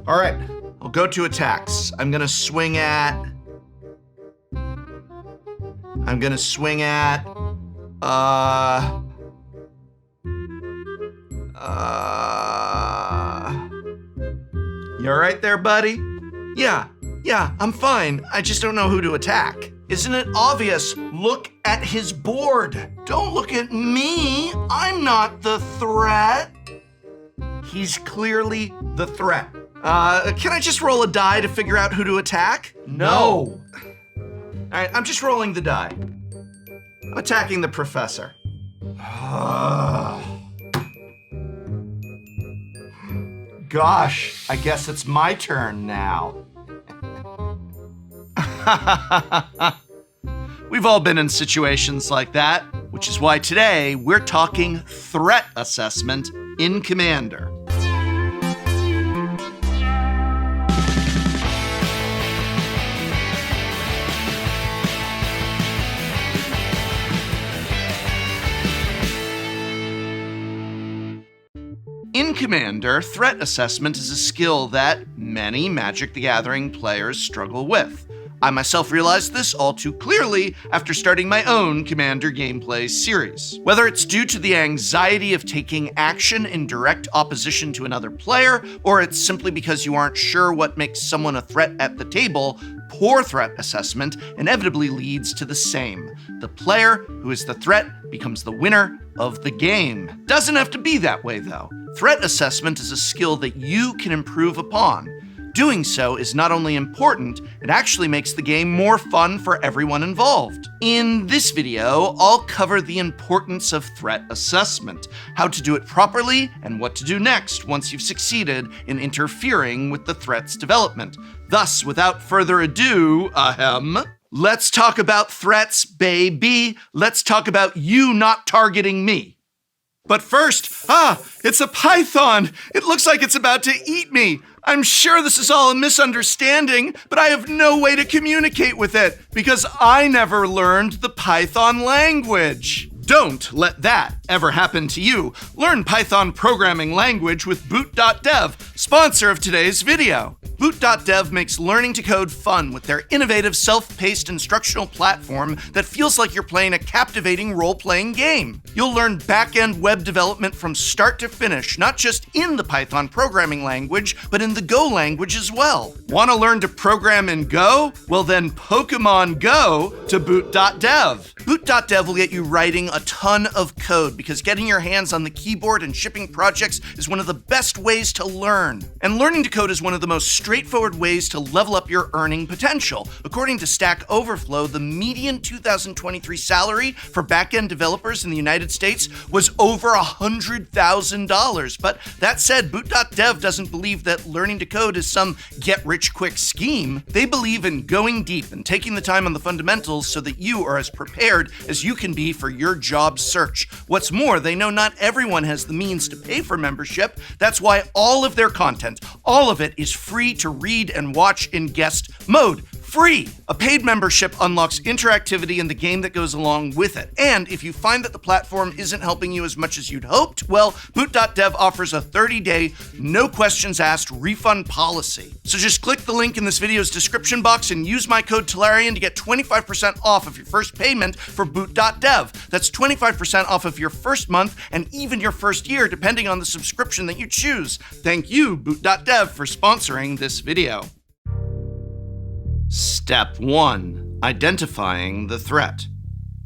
All right, I'll go to attacks. I'm gonna swing at... You all right there, buddy? Yeah, I'm fine. I just don't know who to attack. Isn't it obvious? Look at his board. Don't look at me. I'm not the threat. He's clearly the threat. Can I just roll a die to figure out who to attack? No. All right, I'm just rolling the die. I'm attacking the professor. Gosh, I guess it's my turn now. We've all been in situations like that, which is why today we're talking threat assessment in Commander. In Commander, threat assessment is a skill that many Magic the Gathering players struggle with. I myself realized this all too clearly after starting my own Commander gameplay series. Whether it's due to the anxiety of taking action in direct opposition to another player, or it's simply because you aren't sure what makes someone a threat at the table, poor threat assessment inevitably leads to the same. The player who is the threat becomes the winner of the game. Doesn't have to be that way though. Threat assessment is a skill that you can improve upon. Doing so is not only important, it actually makes the game more fun for everyone involved. In this video, I'll cover the importance of threat assessment, how to do it properly, and what to do next once you've succeeded in interfering with the threat's development. Thus, without further ado, let's talk about threats, baby. Let's talk about you not targeting me. But first, it's a python. It looks like it's about to eat me. I'm sure this is all a misunderstanding, but I have no way to communicate with it because I never learned the Python language. Don't let that ever happen to you. Learn Python programming language with Boot.dev, sponsor of today's video. Boot.dev makes learning to code fun with their innovative self-paced instructional platform that feels like you're playing a captivating role-playing game. You'll learn back-end web development from start to finish, not just in the Python programming language, but in the Go language as well. Want to learn to program in Go? Well then Pokemon Go to Boot.dev. Boot.dev will get you writing a ton of code because getting your hands on the keyboard and shipping projects is one of the best ways to learn. And learning to code is one of the most straightforward ways to level up your earning potential. According to Stack Overflow, the median 2023 salary for back-end developers in the United States was over $100,000. But that said, Boot.dev doesn't believe that learning to code is some get-rich-quick scheme. They believe in going deep and taking the time on the fundamentals so that you are as prepared as you can be for your job search. What's more, they know not everyone has the means to pay for membership. That's why all of their content, all of it, is free to read and watch in guest mode. Free! A paid membership unlocks interactivity in the game that goes along with it. And if you find that the platform isn't helping you as much as you'd hoped, well, Boot.dev offers a 30-day, no questions asked refund policy. So just click the link in this video's description box and use my code Tolarian to get 25% off of your first payment for Boot.dev. That's 25% off of your first month and even your first year, depending on the subscription that you choose. Thank you, Boot.dev, for sponsoring this video. Step 1. Identifying the threat.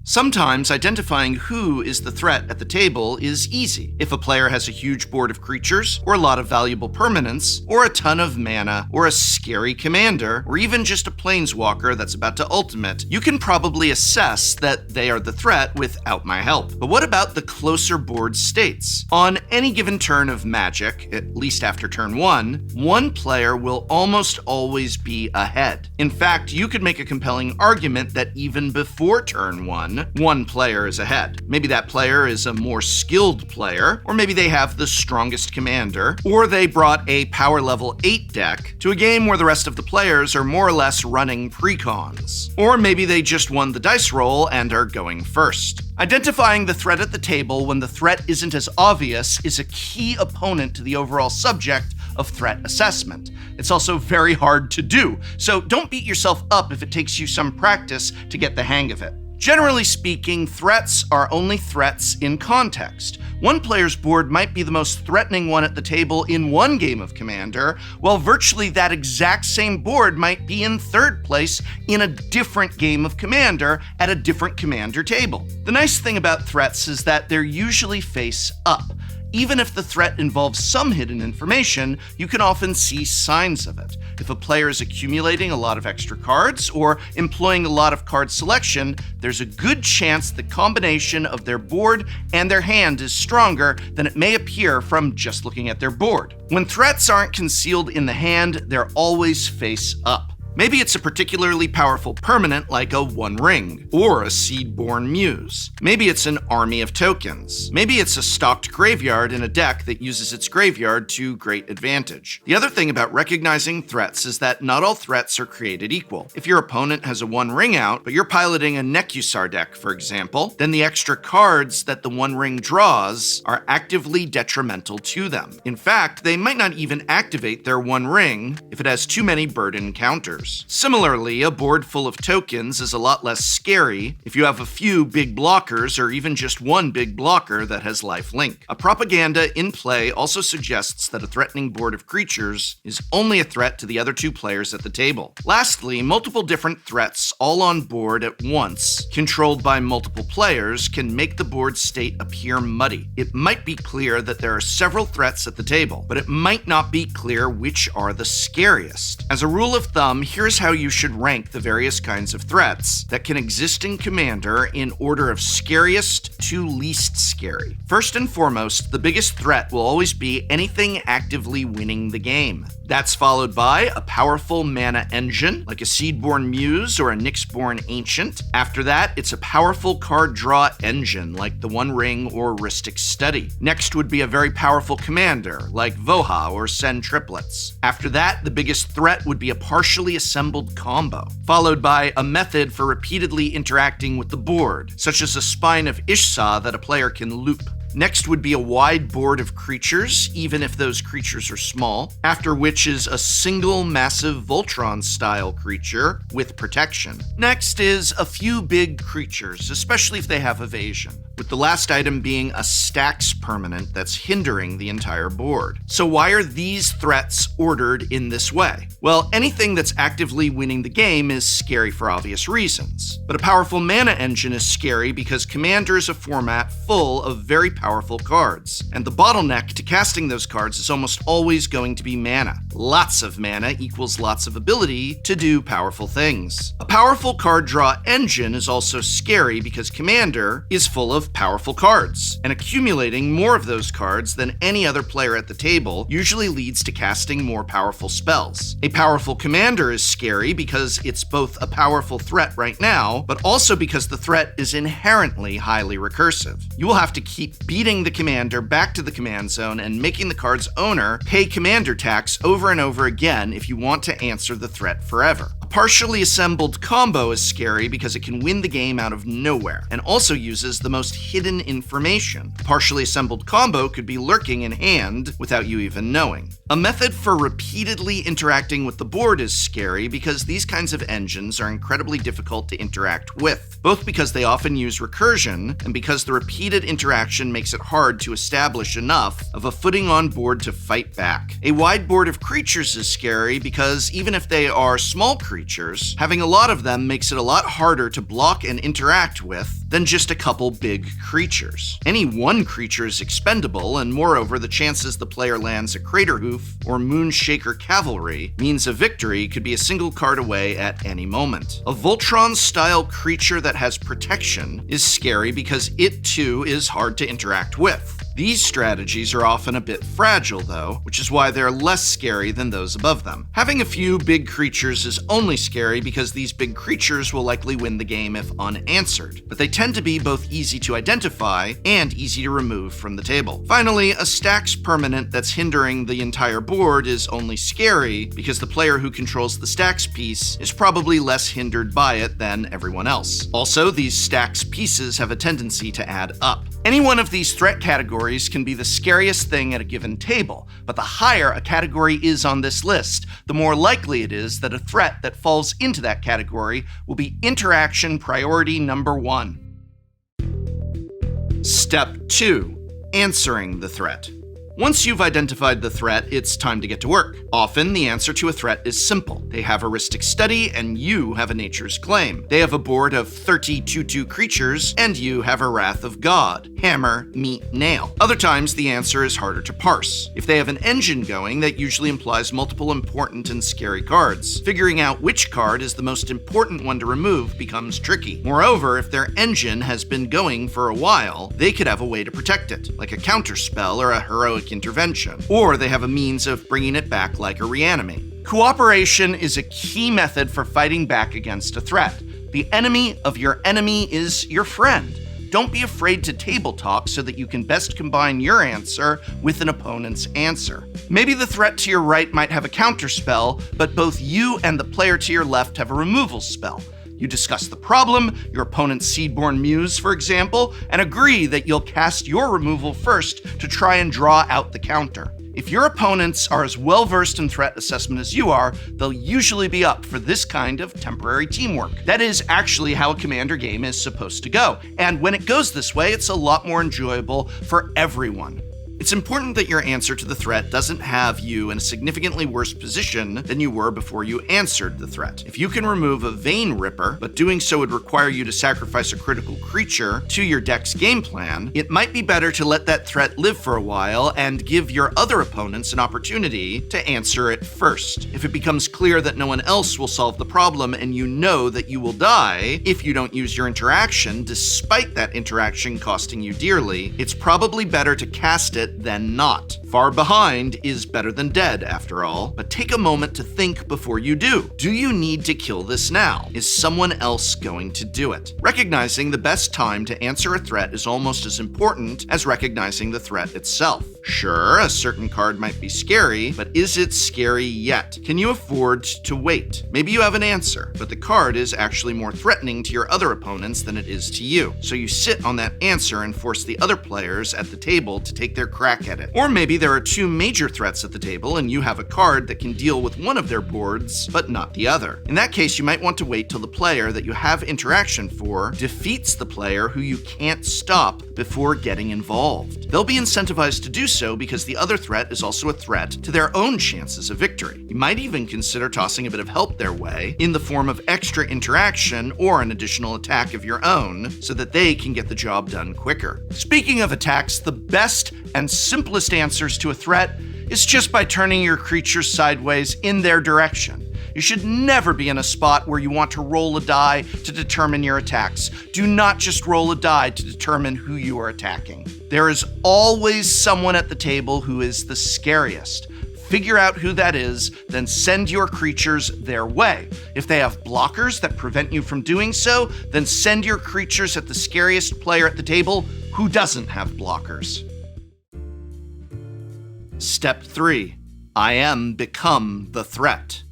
Sometimes identifying who is the threat at the table is easy. If a player has a huge board of creatures, or a lot of valuable permanents, or a ton of mana, or a scary commander, or even just a planeswalker that's about to ultimate, you can probably assess that they are the threat without my help. But what about the closer board states? On any given turn of Magic, at least after turn 1, one player will almost always be ahead. In fact, you could make a compelling argument that even before turn 1, one player is ahead. Maybe that player is a more skilled player, or maybe they have the strongest commander, or they brought a power level 8 deck to a game where the rest of the players are more or less running precons. Or maybe they just won the dice roll and are going first. Identifying the threat at the table when the threat isn't as obvious is a key opponent to the overall subject of threat assessment. It's also very hard to do, so don't beat yourself up if it takes you some practice to get the hang of it. Generally speaking, threats are only threats in context. One player's board might be the most threatening one at the table in one game of Commander, while virtually that exact same board might be in third place in a different game of Commander at a different Commander table. The nice thing about threats is that they're usually face up. Even if the threat involves some hidden information, you can often see signs of it. If a player is accumulating a lot of extra cards or employing a lot of card selection, there's a good chance the combination of their board and their hand is stronger than it may appear from just looking at their board. When threats aren't concealed in the hand, they're always face up. Maybe it's a particularly powerful permanent like a One Ring, or a Seedborn Muse. Maybe it's an army of tokens. Maybe it's a stocked graveyard in a deck that uses its graveyard to great advantage. The other thing about recognizing threats is that not all threats are created equal. If your opponent has a One Ring out, but you're piloting a Nekusar deck, for example, then the extra cards that the One Ring draws are actively detrimental to them. In fact, they might not even activate their One Ring if it has too many burden counters. Similarly, a board full of tokens is a lot less scary if you have a few big blockers or even just one big blocker that has lifelink. A propaganda in play also suggests that a threatening board of creatures is only a threat to the other two players at the table. Lastly, multiple different threats all on board at once, controlled by multiple players, can make the board state appear muddy. It might be clear that there are several threats at the table, but it might not be clear which are the scariest. As a rule of thumb, here's how you should rank the various kinds of threats that can exist in Commander in order of scariest to least scary. First and foremost, the biggest threat will always be anything actively winning the game. That's followed by a powerful mana engine, like a Seedborn Muse or a Nyxborn Ancient. After that, it's a powerful card draw engine, like the One Ring or Rhystic Study. Next would be a very powerful commander, like Voha or Send Triplets. After that, the biggest threat would be a partially assembled combo, followed by a method for repeatedly interacting with the board, such as a Spine of Ishsa that a player can loop. Next would be a wide board of creatures, even if those creatures are small, after which is a single massive Voltron-style creature with protection. Next is a few big creatures, especially if they have evasion, with the last item being a stacks permanent that's hindering the entire board. So why are these threats ordered in this way? Well, anything that's actively winning the game is scary for obvious reasons. But a powerful mana engine is scary because Commander is a format full of very powerful cards, and the bottleneck to casting those cards is almost always going to be mana. Lots of mana equals lots of ability to do powerful things. A powerful card draw engine is also scary because Commander is full of powerful cards, and accumulating more of those cards than any other player at the table usually leads to casting more powerful spells. A powerful commander is scary because it's both a powerful threat right now, but also because the threat is inherently highly recursive. You will have to keep beating the commander back to the command zone and making the card's owner pay commander tax over and over again if you want to answer the threat forever. A partially assembled combo is scary because it can win the game out of nowhere, and also uses the most hidden information. A partially assembled combo could be lurking in hand without you even knowing. A method for repeatedly interacting with the board is scary because these kinds of engines are incredibly difficult to interact with, both because they often use recursion and because the repeated interaction makes it hard to establish enough of a footing on board to fight back. A wide board of creatures is scary because even if they are small creatures, having a lot of them makes it a lot harder to block and interact with than just a couple big creatures. Any one creature is expendable, and moreover, the chances the player lands a Crater Hoof or Moonshaker Cavalry means a victory could be a single card away at any moment. A Voltron-style creature that has protection is scary because it too is hard to interact with. These strategies are often a bit fragile, though, which is why they're less scary than those above them. Having a few big creatures is only scary because these big creatures will likely win the game if unanswered, but they tend to be both easy to identify and easy to remove from the table. Finally, a stacks permanent that's hindering the entire board is only scary because the player who controls the stacks piece is probably less hindered by it than everyone else. Also, these stacks pieces have a tendency to add up. Any one of these threat categories categories can be the scariest thing at a given table, but the higher a category is on this list, the more likely it is that a threat that falls into that category will be interaction priority number 1. Step 2. Answering the threat. Once you've identified the threat, it's time to get to work. Often, the answer to a threat is simple. They have heuristic study, and you have a nature's claim. They have a board of 30 2/2 creatures, and you have a wrath of God. Hammer, meet, nail. Other times, the answer is harder to parse. If they have an engine going, that usually implies multiple important and scary cards. Figuring out which card is the most important one to remove becomes tricky. Moreover, if their engine has been going for a while, they could have a way to protect it, like a counterspell or a heroic intervention, or they have a means of bringing it back like a reanimate. Cooperation is a key method for fighting back against a threat. The enemy of your enemy is your friend. Don't be afraid to table talk so that you can best combine your answer with an opponent's answer. Maybe the threat to your right might have a counterspell, but both you and the player to your left have a removal spell. You discuss the problem, your opponent's Seedborn Muse, for example, and agree that you'll cast your removal first to try and draw out the counter. If your opponents are as well-versed in threat assessment as you are, they'll usually be up for this kind of temporary teamwork. That is actually how a Commander game is supposed to go, and when it goes this way, it's a lot more enjoyable for everyone. It's important that your answer to the threat doesn't have you in a significantly worse position than you were before you answered the threat. If you can remove a Vein Ripper, but doing so would require you to sacrifice a critical creature to your deck's game plan, it might be better to let that threat live for a while and give your other opponents an opportunity to answer it first. If it becomes clear that no one else will solve the problem and you know that you will die if you don't use your interaction, despite that interaction costing you dearly, it's probably better to cast it than not. Far behind is better than dead, after all, but take a moment to think before you do. Do you need to kill this now? Is someone else going to do it? Recognizing the best time to answer a threat is almost as important as recognizing the threat itself. Sure, a certain card might be scary, but is it scary yet? Can you afford to wait? Maybe you have an answer, but the card is actually more threatening to your other opponents than it is to you. So you sit on that answer and force the other players at the table to take their crack at it. Or maybe there are two major threats at the table and you have a card that can deal with one of their boards, but not the other. In that case, you might want to wait till the player that you have interaction for defeats the player who you can't stop before getting involved. They'll be incentivized to do so because the other threat is also a threat to their own chances of victory. You might even consider tossing a bit of help their way in the form of extra interaction or an additional attack of your own so that they can get the job done quicker. Speaking of attacks, the best and simplest answers to a threat is just by turning your creatures sideways in their direction. You should never be in a spot where you want to roll a die to determine your attacks. Do not just roll a die to determine who you are attacking. There is always someone at the table who is the scariest. Figure out who that is, then send your creatures their way. If they have blockers that prevent you from doing so, then send your creatures at the scariest player at the table who doesn't have blockers. Step 3. I am become the threat.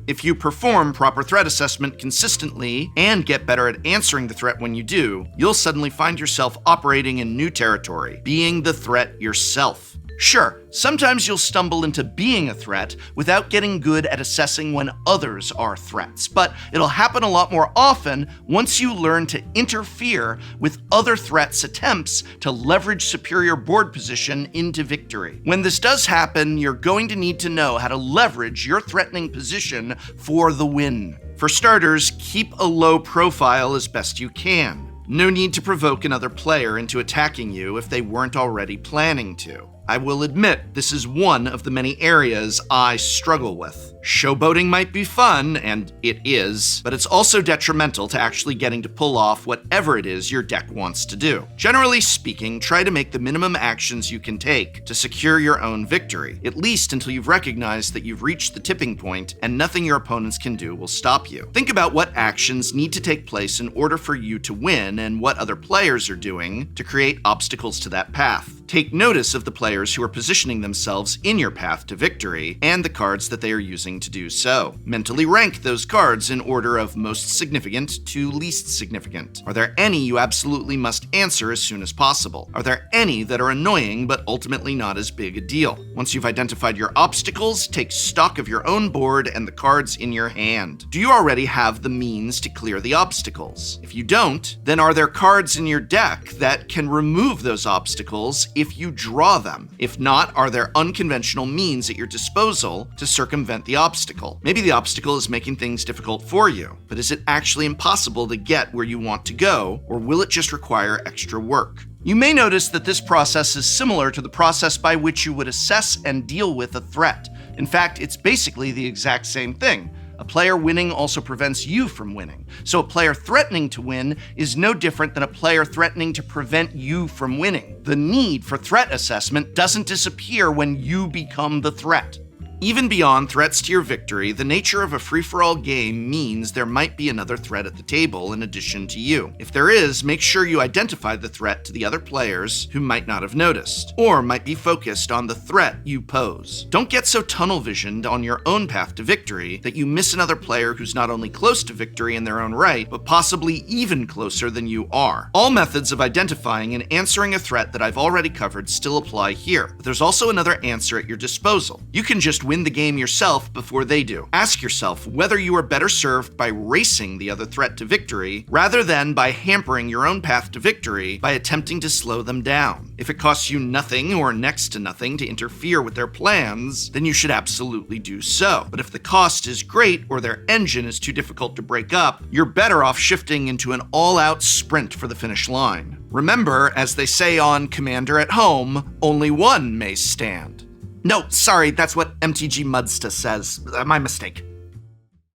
If you perform proper threat assessment consistently and get better at answering the threat when you do, you'll suddenly find yourself operating in new territory, being the threat yourself. Sure, sometimes you'll stumble into being a threat without getting good at assessing when others are threats, but it'll happen a lot more often once you learn to interfere with other threats' attempts to leverage superior board position into victory. When this does happen, you're going to need to know how to leverage your threatening position for the win. For starters, keep a low profile as best you can. No need to provoke another player into attacking you if they weren't already planning to. I will admit, this is one of the many areas I struggle with. Showboating might be fun, and it is, but it's also detrimental to actually getting to pull off whatever it is your deck wants to do. Generally speaking, try to make the minimum actions you can take to secure your own victory, at least until you've recognized that you've reached the tipping point and nothing your opponents can do will stop you. Think about what actions need to take place in order for you to win and what other players are doing to create obstacles to that path. Take notice of the players who are positioning themselves in your path to victory and the cards that they are using looking to do so. Mentally rank those cards in order of most significant to least significant. Are there any you absolutely must answer as soon as possible? Are there any that are annoying but ultimately not as big a deal? Once you've identified your obstacles, take stock of your own board and the cards in your hand. Do you already have the means to clear the obstacles? If you don't, then are there cards in your deck that can remove those obstacles if you draw them? If not, are there unconventional means at your disposal to circumvent the obstacle? Maybe the obstacle is making things difficult for you, but is it actually impossible to get where you want to go, or will it just require extra work? You may notice that this process is similar to the process by which you would assess and deal with a threat. In fact, it's basically the exact same thing. A player winning also prevents you from winning. So a player threatening to win is no different than a player threatening to prevent you from winning. The need for threat assessment doesn't disappear when you become the threat. Even beyond threats to your victory, the nature of a free-for-all game means there might be another threat at the table in addition to you. If there is, make sure you identify the threat to the other players who might not have noticed, or might be focused on the threat you pose. Don't get so tunnel-visioned on your own path to victory that you miss another player who's not only close to victory in their own right, but possibly even closer than you are. All methods of identifying and answering a threat that I've already covered still apply here, but there's also another answer at your disposal. You can just win the game yourself before they do. Ask yourself whether you are better served by racing the other threat to victory rather than by hampering your own path to victory by attempting to slow them down. If it costs you nothing or next to nothing to interfere with their plans, then you should absolutely do so. But if the cost is great or their engine is too difficult to break up, you're better off shifting into an all-out sprint for the finish line. Remember, as they say on Commander at Home, only one may stand. No, sorry, that's what MTG Mudsta says. My mistake.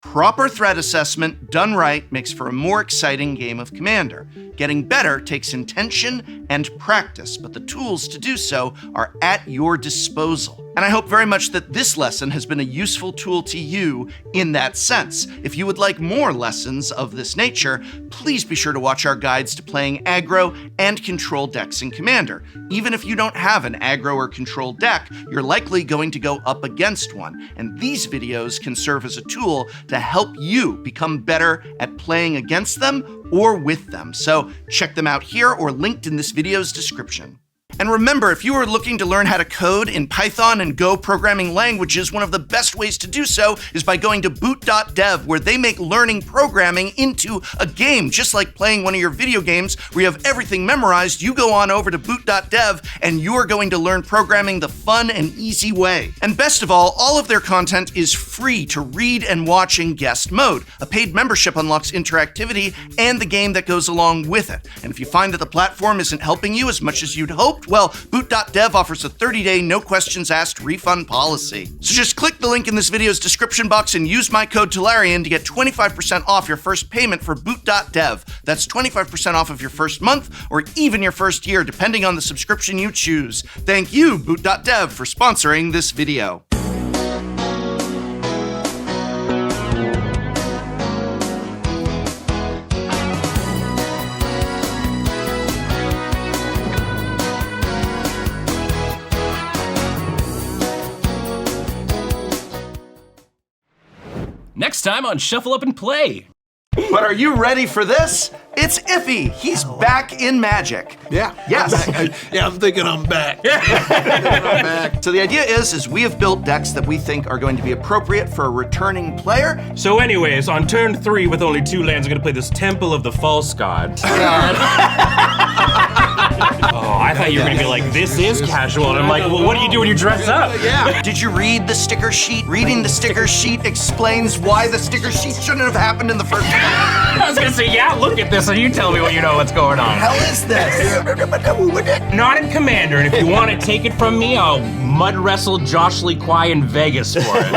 Proper threat assessment done right makes for a more exciting game of Commander. Getting better takes intention and practice, but the tools to do so are at your disposal. And I hope very much that this lesson has been a useful tool to you in that sense. If you would like more lessons of this nature, please be sure to watch our guides to playing aggro and control decks in Commander. Even if you don't have an aggro or control deck, you're likely going to go up against one, and these videos can serve as a tool to help you become better at playing against them or with them. So check them out here or linked in this video's description. And remember, if you are looking to learn how to code in Python and Go programming languages, one of the best ways to do so is by going to boot.dev, where they make learning programming into a game. Just like playing one of your video games where you have everything memorized, you go on over to boot.dev and you are going to learn programming the fun and easy way. And best of all of their content is free to read and watch in guest mode. A paid membership unlocks interactivity and the game that goes along with it. And if you find that the platform isn't helping you as much as you'd hoped, well, boot.dev offers a 30-day no questions asked refund policy. So just click the link in this video's description box and use my code Tolarian to get 25% off your first payment for boot.dev. That's 25% off of your first month or even your first year, depending on the subscription you choose. Thank you, boot.dev, for sponsoring this video. Next time on Shuffle Up and Play. But are you ready for this? It's Iffy. He's back in Magic. Yeah. Yes. I'm thinking I'm back. I'm back. So the idea is we have built decks that we think are going to be appropriate for a returning player. So anyways, on turn 3 with only 2 lands, I'm gonna play this Temple of the False God. Oh, I thought you were gonna be like, this is casual. And I'm like, well, what do you do when you dress up? Yeah. Did you read the sticker sheet? Reading the sticker sheet explains why the sticker sheet shouldn't have happened in the first place. I was gonna say, yeah, look at this and you tell me when you know what's going on. Hell is this? Not in Commander, and if you want to take it from me, I'll mud wrestle Josh Lee Kwai in Vegas for it.